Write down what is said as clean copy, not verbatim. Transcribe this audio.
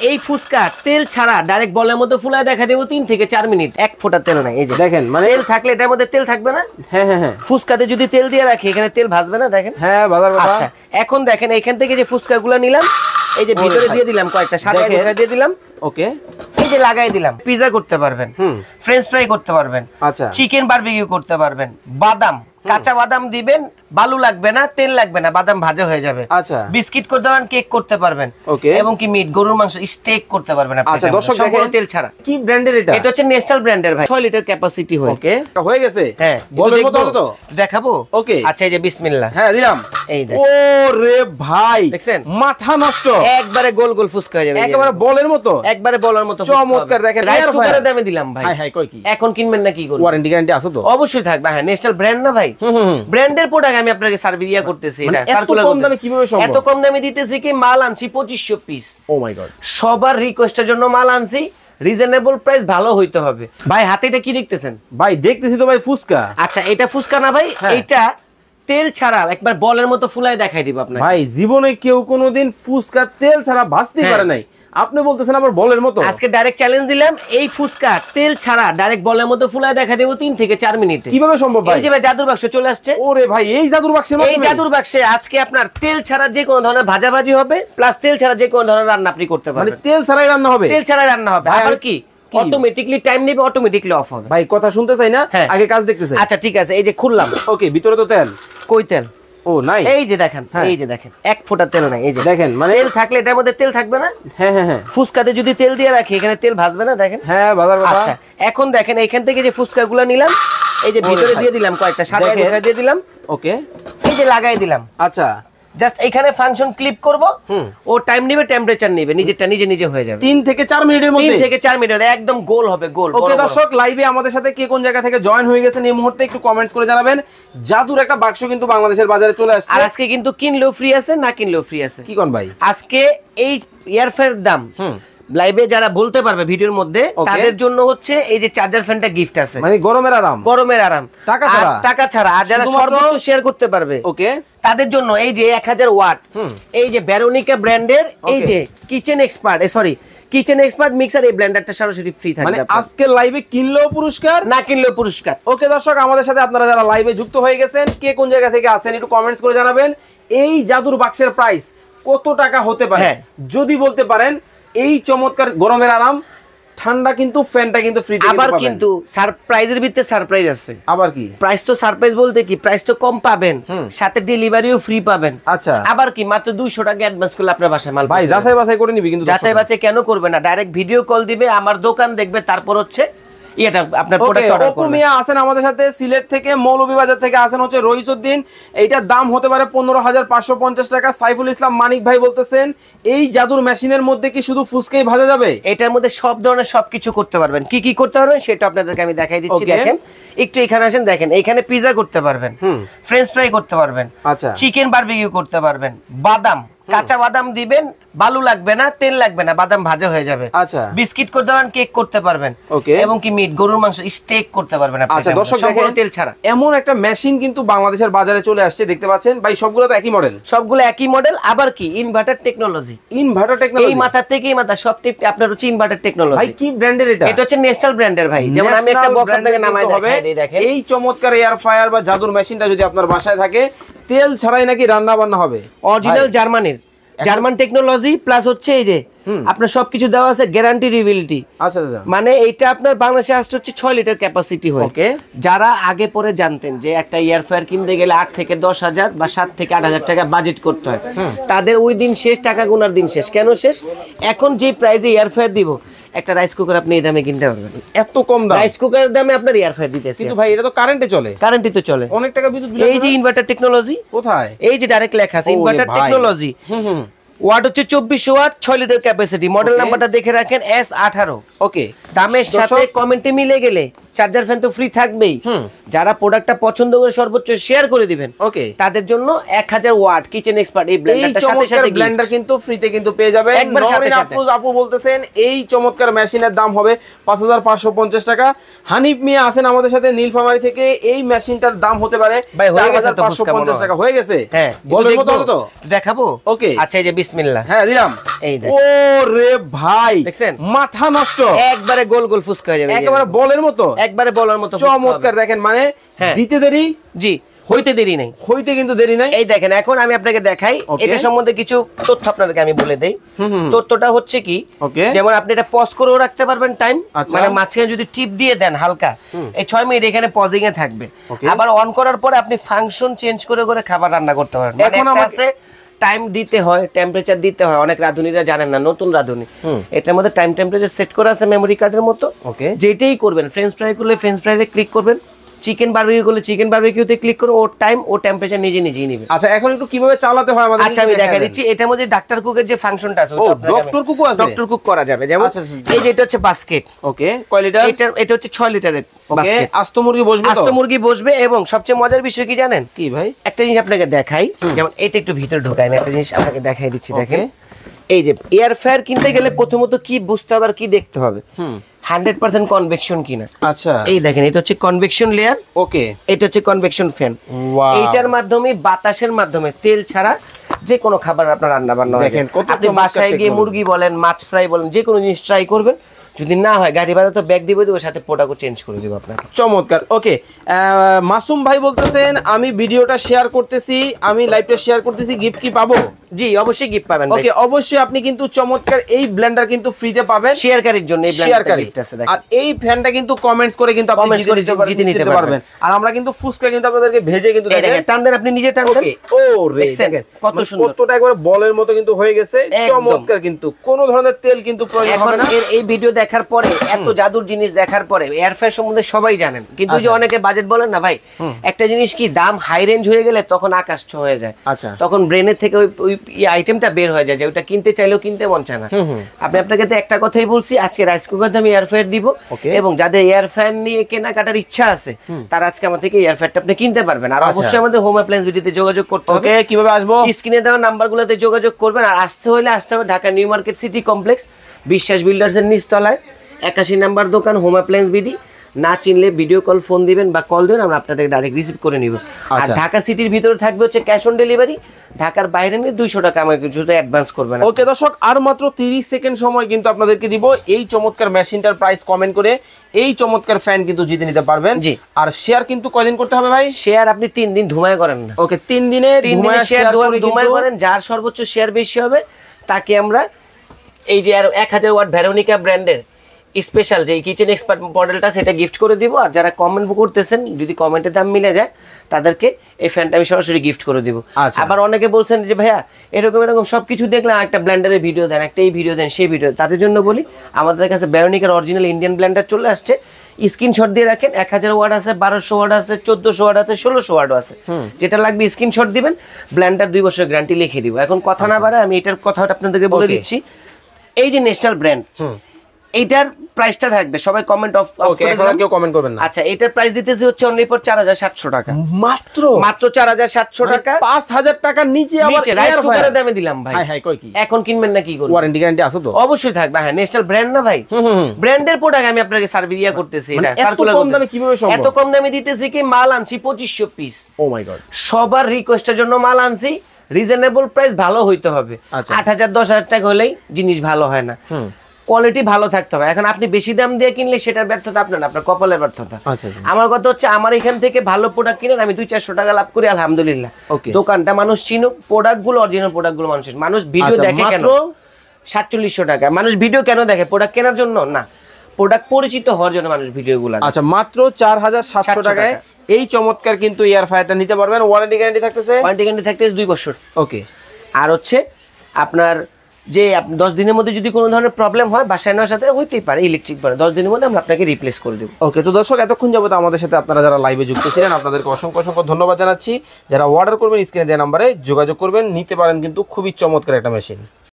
এই ফুচকা তেল ছাড়া ডাইরেক্ট বলের মধ্যে ফুলায় দেখা দেবো 3 থেকে 4 মিনিট। এক ফোঁটা তেল নাই। এই যে দেখেন, মানে তেল থাকলে এটার মধ্যে তেল থাকবে না। হ্যাঁ হ্যাঁ হ্যাঁ, ফুচকাতে যদি তেল দিয়ে রাখি এখানে তেল ভাসবে না। দেখেন, হ্যাঁ ভাজার কথা। আচ্ছা এখন দেখেন এখান থেকে যে ফুচকাগুলো নিলাম, এই যে ভিতরে দিয়ে দিলাম কয়েকটা সাদা গুঁড়া দিয়ে দিলাম। ওকে, এই যে লাগাই দিলাম। পিজা করতে পারবেন, ফ্রেঞ্চ ফ্রাই করতে পারবেন, আচ্ছা চিকেন বারবিকিউ করতে পারবেন। বাদাম, কাঁচা বাদাম দিবেন, বালু লাগবে না, তেল লাগবে না, বাদাম ভাজা হয়ে যাবে। আচ্ছা বিস্কিট করতে পারবেন, কেক করতে পারবেন। ওকে, এবং কি মিট, গরুর মাংস, স্টেক করতে পারবেন আপনি। আচ্ছা দর্শক দেখেন, তেল ছাড়া। কি ব্র্যান্ডের এটা? এটা হচ্ছে নেস্টাল ব্র্যান্ডের ভাই, 6 লিটার ক্যাপাসিটি হয়। ওকে, হয়ে গেছে। হ্যাঁ বলের মতো তো দেখাবো। ওকে আচ্ছা, এই যে বিসমিল্লাহ। হ্যাঁ দিলাম। এই দেখেন, ওরে ভাই দেখছেন, মাথা নষ্ট। একবারে গোল গোল ফুচকা হয়ে যাবে, একবারে বলের মতো, একবারে বলের মতো চমৎকার। দেখেন রাইস কুকারের দামে দিলাম ভাই। হাই হাই কই কি এখন কিনবেন না কি করব? ওয়ারেন্টি গ্যারান্টি আছে তো? অবশ্যই থাকবে। হ্যাঁ নেস্টাল ব্র্যান্ড না ভাই, ব্র্যান্ডের প্রোডাক্ট আমি আপনাকে সার্ভিস করতেছি। এটা সার্কুলার কম দামে কিভাবে সম্ভব? এত কম দামে দিতেছি কি, মাল আনছি 2500 পিস। ও মাই গড, সবার রিকোয়েস্টের জন্য মাল আনছি। রিজনেবল প্রাইস, ভালো হইতে হবে ভাই। হাতে এটা কি দেখতেছেন? ভাই দেখতেছি তো ভাই ফুচকা। আচ্ছা এটা ফুচকা না ভাই, এইটা তেল ছাড়া একবার বলের মতো ফুলায় দেখাই দিব আপনাকে। ভাই জীবনে কেউ কোনোদিন ফুচকা তেল ছাড়া ভাজতে পারে নাই, আপনি বলতেছেন আবার বলের মতো। আজকে ডাইরেক্ট চ্যালেঞ্জ দিলাম, এই ফুচকা তেল ছাড়া ডাইরেক্ট বলের মতো ফুলায় দেখা দেব 3 থেকে 4 মিনিটে। কিভাবে সম্ভব ভাই? এই যে ভাই জাদুর বাক্স চলে আসছে। ওরে ভাই, এই জাদুর বাক্সের মধ্যে, এই জাদুর বাক্সে আজকে আপনার তেল ছাড়া যে কোনো ধরনের ভাজাভাজি হবে, প্লাস তেল ছাড়া যে কোনো ধরনের রান্না আপনি করতে পারবেন। মানে তেল ছাড়াই রান্না হবে? তেল ছাড়াই রান্না হবে। আর কি অটোমেটিক্যালি টাইম নেবে, অটোমেটিক্যালি অফ হবে। ভাই কথা শুনতে চাই না, আগে কাজ দেখতে চাই। আচ্ছা ঠিক আছে, এই যে খুললাম। ওকে, ভিতরে তো তেল। কই তেল? ও নাই, এই যে দেখেন, এই যে দেখেন এক ফোঁটা তেল নাই। এই যে দেখেন, মানে তেল থাকলে এটার মধ্যে তেল থাকবে না। হ্যাঁ হ্যাঁ হ্যাঁ, ফুচকাতে যদি তেল দিয়ে রাখি এখানে তেল ভাসবে না। দেখেন, হ্যাঁ ভাজার কথা। আচ্ছা এখন দেখেন এখান থেকে যে ফুচকাগুলো নিলাম, এই যে ভিতরে দিয়ে দিলাম কয়েকটা সাদা গুঁড়া দিয়ে দিলাম। ওকে, এই যে লাগাই দিলাম। আচ্ছা জাস্ট এখানে ফাংশন ক্লিপ করব, ও টাইম নেবে, টেম্পারেচার নেবে, নিজেরটা নিজে নিজে হয়ে যাবে 3 থেকে 4 মিনিটের মধ্যে। 3 থেকে 4 মিনিট একদম গোল হবে, গোল। ওকে দর্শক, লাইভে আমাদের সাথে কে কোন জায়গা থেকে জয়েন হয়ে গেছেন এই মুহূর্তে একটু কমেন্টস করে জানাবেন। জাদুর একটা বাক্স কিন্তু বাংলাদেশের বাজারে চলে আসছে। আর আজকে কিন্তু কিনলেও ফ্রি আছে, না কিনলেও ফ্রি আছে। কি কোন ভাই? আজকে এই এয়ারফেয়ার দাম লাইভে যারা বলতে পারবে ভিডিওর মধ্যে, তাদের জন্য হচ্ছে এই যে চার্জার ফ্যানটা গিফট আছে। মানে গরমের আরাম, গরমের আরাম, টাকা ছাড়া, টাকা ছাড়া। আর যারা সর্বোচ্চ শেয়ার করতে পারবে, ওকে, তাদের জন্য এই যে 1000 ওয়াট, এই যে ভেরোনিকা ব্র্যান্ডের এই যে kitchen expert, sorry kitchen expert mixer, এই ব্লেন্ডারটা সরাসরি ফ্রি থাকবে। মানে আজকে লাইভে কিনলেও পুরস্কার, না কিনলেও পুরস্কার। ওকে দর্শক, আমাদের সাথে আপনারা যারা লাইভে যুক্ত হয়ে গেছেন, কে কোন জায়গা থেকে আছেন একটু কমেন্টস করে জানাবেন। এই জাদুর বাক্সের প্রাইস কত টাকা হতে পারে যদি বলতে পারেন। এই চমৎকার গরমের আরাম, ঠান্ডা কিন্তু ফ্যানটা কিন্তু ফ্রি। আবার কিন্তু সারপ্রাইজের ভিতরে সারপ্রাইজ আছে। আবার কি প্রাইস? তো সারপ্রাইজ বলতে কি, প্রাইস তো কম পাবেন, সাথে ডেলিভারিও ফ্রি পাবেন। আচ্ছা, আবার কি মাত্র 200 টাকা অ্যাডভান্স করলে আপনার বাসায় মাল। ভাই যাচাই বাছাই করে নিবি কিন্তু। যাচাই বাছাই কেন করবে না? ডাইরেক্ট ভিডিও কল দিবে, আমার দোকান দেখবে, তারপর হচ্ছে এটা আপনার প্রোডাক্ট অর্ডার করবেন। মিয়া আছেন আমাদের সাথে সিলেট থেকে, মৌলভীবাজার থেকে আছেন হচ্ছে রইসউদ্দিন। এইটার দাম হতে পারে 15,550 টাকা। সাইফুল ইসলাম মানিক ভাই বলতেছেন, এই জাদুর মেশিনের মধ্যে কি শুধু ফুচকাই ভাজা যাবে? এটার মধ্যে সব ধরনের সবকিছু করতে পারবেন। কি কি করতে পারবেন সেটা আপনাদেরকে আমি দেখাই দিচ্ছি। দেখেন একটু এখানে আসেন, দেখেন এখানে পিজা করতে পারবেন, ফ্রেঞ্চ ফ্রাই করতে পারবেন, আচ্ছা চিকেন বারবিকিউ করতে পারবেন। বাদাম, কাঁচা বাদাম দিবেন, বালু লাগবে না, তেল লাগবে না, বাদাম ভাজা হয়ে যাবে। আচ্ছা বিস্কিট করতে পারবেন, কেক করতে পারবেন। ওকে, এবং কি মিট, গরুর মাংস, স্টেক করতে পারবেন আপনি। আচ্ছা দর্শক দেখেন, তেল ছাড়া এমন একটা মেশিন কিন্তু বাংলাদেশের বাজারে চলে আসছে, দেখতে পাচ্ছেন ভাই। সবগুলো তো একই মডেল, সবগুলো একই মডেল। আবার কি ইনভার্টার টেকনোলজি, ইনভার্টার টেকনোলজি, এই মাথা থেকে এই মাথা সব টিপ আপনার হচ্ছে ইনভার্টার টেকনোলজি। ভাই কি ব্র্যান্ডের এটা? এটা হচ্ছে নেস্টাল ব্র্যান্ডের ভাই। যেমন আমি একটা বক্স আপনাকে নামাই দেখাই দেই। দেখেন এই চমৎকার এয়ার ফ্রায়ার বা জাদুর মেশিনটা যদি আপনার বাসায় থাকে, তেল ছাড়াই নাকি রান্না বান্না হবে। অরিজিনাল জার্মানির, জার্মান টেকনোলজি, প্লাস হচ্ছে এই যে আপনার সবকিছু দেওয়া আছে, গ্যারান্টি রিভিলিটি। আচ্ছা আচ্ছা, মানে এইটা আপনার বাংলাদেশে আসছে হচ্ছে 6 লিটার ক্যাপাসিটি হয়। ওকে, যারা আগে পরে জানতেন যে একটা এয়ার ফ্রায়ার কিনতে গেলে 8 থেকে 10,000 বা 7 থেকে 8,000 টাকা বাজেট করতে হয়, তাদের ওই দিন শেষ, টাকা গোনার দিন শেষ। কেন শেষ? এখন যে প্রাইসে এয়ার ফ্রায়ার দিব, একটা রাইস কুকার আপনি এই দামে কিনতে পারবেন। এত কম দাম রাইস কুকারের দামে আপনার এয়ার ফ্রায়ার দিতেছে। কিন্তু ভাই এটা তো কারেন্টে চলে। কারেন্টে তো চলে, অনেক টাকা বিদ্যুৎ বিল। এই যে ইনভার্টার টেকনোলজি, কোথায়? এই যে ডাইরেক্ট লেখা আছে ইনভার্টার টেকনোলজি। ওয়াট হচ্ছে 2400 ওয়াট, 6 লিটার ক্যাপাসিটি। মডেল নাম্বারটা দেখে রাখেন, S18। ওকে, দামের সাথে কমেন্টে মিলে গেলে চার্জার ফ্যান তো ফ্রি থাকবেই। যারা প্রোডাক্টটা পছন্দ করে সর্বোচ্চ শেয়ার করে দিবেন, ওকে, তাদের জন্য 1000 ওয়াট কিচেন এক্সপার্ট এই ব্লেন্ডারটার সাথে সাথে ব্লেন্ডার কিন্তু ফ্রিতে কিন্তু পেয়ে যাবেন। নরিন আফরোজ আপু বলতেছেন এই চমৎকার মেশিনের দাম হবে 5550 টাকা। হানিফ মিয়া আছেন আমাদের সাথে নীলফামারী থেকে, এই মেশিনটার দাম হতে পারে 4550 টাকা। হয়ে গেছে? হ্যাঁ, বলের মতো তো দেখাবো। ওকে, আচ্ছা এই যে বিসমিল্লাহ, হ্যাঁ দিলাম। এই দেখ, ওরে ভাই দেখছেন মাথা নষ্ট, একবারে গোল গোল ফুসকা হয়ে যাবে, একেবারে বলের মতো, একবারে বলের মতো চমৎকার। দেখেন মানে দিতে দেরি, জি হইতে দেরি নাই, হইতে কিন্তু দেরি নাই। এই দেখেন এখন আমি আপনাকে দেখাই এটা সম্বন্ধে কিছু তথ্য আপনাদেরকে আমি বলে দেই। তথ্যটা হচ্ছে কি, যেমন আপনি এটা পজ করেও রাখতে পারবেন টাইম, মানে মাঝখানে যদি টিপ দিয়ে দেন হালকা, এই 6 মিনিট এখানে পজিং এ থাকবে। আবার অন করার পরে আপনি ফাংশন চেঞ্জ করে করে খাবার রান্না করতে পারবেন। এখন আমাকে টাইম দিতে হয়, টেম্পারেচার দিতে হয়, অনেক রাঁধুনিরা জানেন না, নতুন রাঁধুনি। এটার মধ্যে টাইম টেম্পারেচার সেট করা আছে মেমরি কার্ডের মতো। যেটাই করবেন, ফ্রেঞ্চ ফ্রাই করলে ফ্রেঞ্চ ফ্রাইতে ক্লিক করবেন, চিকেন বারবিকিউ করলে চিকেন বারবিকিউতে ক্লিক করো, ও টাইম ও টেম্পারেচার নিজে নিজেই নেবে। আচ্ছা এখন একটু কিভাবে চালাতে হয় আমাদের, আচ্ছা আমি দেখাই দিচ্ছি। এটার মধ্যে ডাক্তার কুকের যে ফাংশনটা আছে, ও ডক্টর কুকও আছে, ডক্টর কুক করা যাবে। যেমন এই যে এটা হচ্ছে বাস্কেট, ওকে, কয় লিটার, এটা হচ্ছে 6 লিটারের বাস্কেট। আস্ত মুরগি বসবে, আস্ত মুরগি বসবে। এবং সবচেয়ে মজার বিষয় কি জানেন কি ভাই, একটা জিনিস আপনাকে দেখাই, যেমন এটা একটু ভিতরে ঢোকাই, আমি একটা জিনিস আপনাকে দেখাই দিচ্ছি। দেখেন এই যে এয়ার ফ্রায়ার কিনতে গেলে প্রথমত কি বুঝতে হবে আর কি দেখতে হবে, 100% কনভেকশন কিনা। আচ্ছা এই দেখেন এটা হচ্ছে কনভেকশন লেয়ার, ওকে, এটা হচ্ছে কনভেকশন ফ্যান। এইটার মাধ্যমে বাতাসের মাধ্যমে তেল ছাড়া যে কোনো খাবার আপনার রান্না বান্না হয়। দেখেন আপনি বাসায় গিয়ে মুরগি বলেন, মাছ ফ্রাই বলেন, যে কোনো জিনিস ট্রাই করবেন, যদি না হয় গাড়ি ভাড়া তো ব্যাগ দিব, ওর সাথে প্রোডাক্টও চেঞ্জ করে দিব আপনাকে। চমৎকার। ওকে, মাসুম ভাই বলতেছেন আমি ভিডিওটা শেয়ার করতেছি, আমি লাইভটা শেয়ার করতেছি, গিফট কি পাবো? জি অবশ্যই গিফট পাবেন। ওকে, অবশ্যই আপনি কিন্তু চমৎকার এই ব্লেন্ডার কিন্তু ফ্রিতে পাবেন শেয়ারকারীর জন্য। এই ব্লেন্ডারটা গিফট আছে দেখেন। আর এই ফ্যানটা কিন্তু কমেন্টস করে কিন্তু আপনি জিতে নিতে পারবেন। আর আমরা কিন্তু ফুসকা কিন্তু আপনাদেরকে ভেজে কিন্তু দেখেন, টান দেন, আপনি নিজে টান দেন। ও রে দেখেন কত সুন্দর, কতটা একবারে বলের মতো কিন্তু হয়ে গেছে, চমৎকার। কিন্তু কোনো ধরনের তেল কিন্তু প্রয়োজন হবে না। এই ভিডিও দেখার পরে, এত জাদুর জিনিস দেখার পরে এয়ার ফ্রায়ার সম্বন্ধে সবাই জানেন, কিন্তু যে অনেকে বাজেট বলেন না ভাই, একটা জিনিস কি দাম হাই রেঞ্জ হয়ে গেলে তখন আকাশ ছোঁয়া হয়ে যায়। আচ্ছা তখন ব্রেনের থেকে ওই আইটেমটা বের হয়ে যায়, যে ওটা কিনতে চাইলেও কিনতে মন চায় না। আপনাকে তো একটা কথাই বলছি, আজকে রাইস কুকার দামে এয়ার ফ্রায়ার দিব, এবং যাদের এয়ার ফ্যান নিয়ে কেনাকাটার ইচ্ছা আছে তারা আজকে আমার থেকে এয়ার ফ্রায়ারটা আপনি কিনতে পারবেন। আর অবশ্যই আমাদের হোম অ্যাপ্লায়েন্স ভিডিওতে যোগাযোগ করতে হবে। ওকে, কিভাবে আসবো? স্ক্রিনে দেওয়া নাম্বারগুলোতে যোগাযোগ করবেন। আর আসতে হবে Dhaka new market city complex, বিশ্বাস বিল্ডার্সের নিচতলায় 81 নাম্বার দোকান, হোম অ্যাপ্লায়েন্স বিডি। না চিনলে ভিডিও কল, ফোন দিবেন বা কল দিবেন, আমরা আপনাদের ডাইরেক্ট রিসিভ করে নিব। আর ঢাকা সিটির ভিতরে থাকবে হচ্ছে ক্যাশ অন ডেলিভারি, ঢাকার বাইরে নিয়ে 200 টাকা আমাকে শুধু অ্যাডভান্স করবেন। ওকে দর্শক, আর মাত্র 30 সেকেন্ড সময় কিন্তু আপনাদেরকে দিব এই চমৎকার মেশিনটার প্রাইস কমেন্ট করে এই চমৎকার ফ্যান কিন্তু জিতে নিতে পারবেন। জি, আর শেয়ার কিন্তু কয়দিন করতে হবে ভাই? শেয়ার আপনি 3 দিন ধুমায় করেন না। ওকে, 3 দিনে ধুমায় করেন। যার সর্বোচ্চ শেয়ার বেশি হবে তাকে আমরা এই যে 1000 ওয়াট ভেরোনিকা ব্র্যান্ডের স্পেশাল যে কিচেন এক্সপার্ট মডেলটা সেটা গিফট করে দিব। আর যারা কমেন্ট করতেছেন, যদি কমেন্টের দাম মিলে যায়, তাদেরকে এই ফ্যানটা আমি সরাসরি গিফট করে দিব। আবার অনেকে বলছেন যে ভাইয়া এরকম সবকিছু দেখলাম, একটা ব্লেন্ডারের ভিডিও দেন, একটা এই ভিডিও দেন, সেই ভিডিও। তাদের জন্য বলি আমাদের কাছে ভেরোনিকার অরিজিনাল ইন্ডিয়ান ব্লেন্ডার চলে আসছে। স্ক্রিনশট দিয়ে রাখেন, 1000 ওয়াট আছে, 1200 ওয়াট আছে, 1400 ওয়াট আছে, 1600 ওয়াটও আছে। যেটা লাগবে স্ক্রিনশট দিবেন, ব্লেন্ডার 2 বছরের গ্যারান্টি লিখে দিব। এখন কথা না বাড়ায় আমি এটার কথাটা আপনাদেরকে বলে দিচ্ছি। এই যে ন্যাশনাল ব্র্যান্ড, এইটার প্রাইসটা থাকবে, সবাই কমেন্ট অফ করে দেন, কেউ কমেন্ট করবেন না। আচ্ছা এটার প্রাইস দিতেছি হচ্ছে অনলি ফর 4700 টাকা, মাত্র 4700 টাকা, 5000 টাকার নিচে। আবার রাইস কুকারের দামে দিলাম ভাই। হাই কই কি এখন কিনবেন না কি করবেন? ওয়ারেন্টি গ্যারান্টি আছে তো? অবশ্যই থাকবে। হ্যাঁ, ন্যাশনাল ব্র্যান্ড না ভাই, ব্র্যান্ডের প্রোডাক্ট আমি আপনাকে সার্ভিস করতেছি। এটা সার্কুলার কম দামে কিভাবে সম্ভব? এত কম দামে দিতেছি কি, মাল আনছি 2500 পিস। ও মাই গড, সবার রিকোয়েস্টের জন্য মাল আনছি। রিজনেবল প্রাইস, ভালো হইতে হবে। 8000 10000 টাকা হলেই জিনিস ভালো হয় না, কোয়ালিটি ভালো থাকতে হবে। এখন আপনি বেশি দাম দিয়ে কিনলে সেটার ব্যর্থতা আপনার, আপনার কপালের ব্যর্থতা। আমার কথা হচ্ছে আমার এখান থেকে ভালো প্রোডাক্ট কিনেন, আমি 200-400 টাকা লাভ করি, আলহামদুলিল্লাহ। দোকানটা মানুষ চিনুক, প্রোডাক্টগুলো অরিজিনাল প্রোডাক্টগুলো মানুষ ভিডিও দেখে কেন? 4700 টাকা মানুষ ভিডিও কেন দেখে? প্রোডাক্ট কেনার জন্য না, প্রোডাক্ট পরিচিত হওয়ার জন্য মানুষ ভিডিওগুলো। আচ্ছা, মাত্র 4700 টাকায় এই চমৎকার কিন্তু এয়ার ফ্রায়ারটা নিতে পারবেন। ওয়ারেন্টি গ্যারান্টি থাকতেছে? ওয়ারেন্টি গ্যারান্টি থাকতেছে 2 বছর। ওকে, আর হচ্ছে আপনার যে 10 দিনের মধ্যে যদি কোনো ধরনের প্রবলেম হয়, বাসায় নেওয়ার সাথে হইতেই পারে, ইলেকট্রিক পারে, 10 দিনের মধ্যে আমরা আপনাকে রিপ্লেস করে দেব। ওকে, তো দর্শক এতক্ষণ যাবত আমাদের সাথে আপনারা যারা লাইভে যুক্ত ছিলেন, আপনাদেরকে অসংখ্য ধন্যবাদ জানাচ্ছি। যারা অর্ডার করবেন স্ক্রিনে দেওয়া নম্বরে যোগাযোগ করবেন, নিতে পারেন কিন্তু খুবই চমৎকার একটা মেশিন।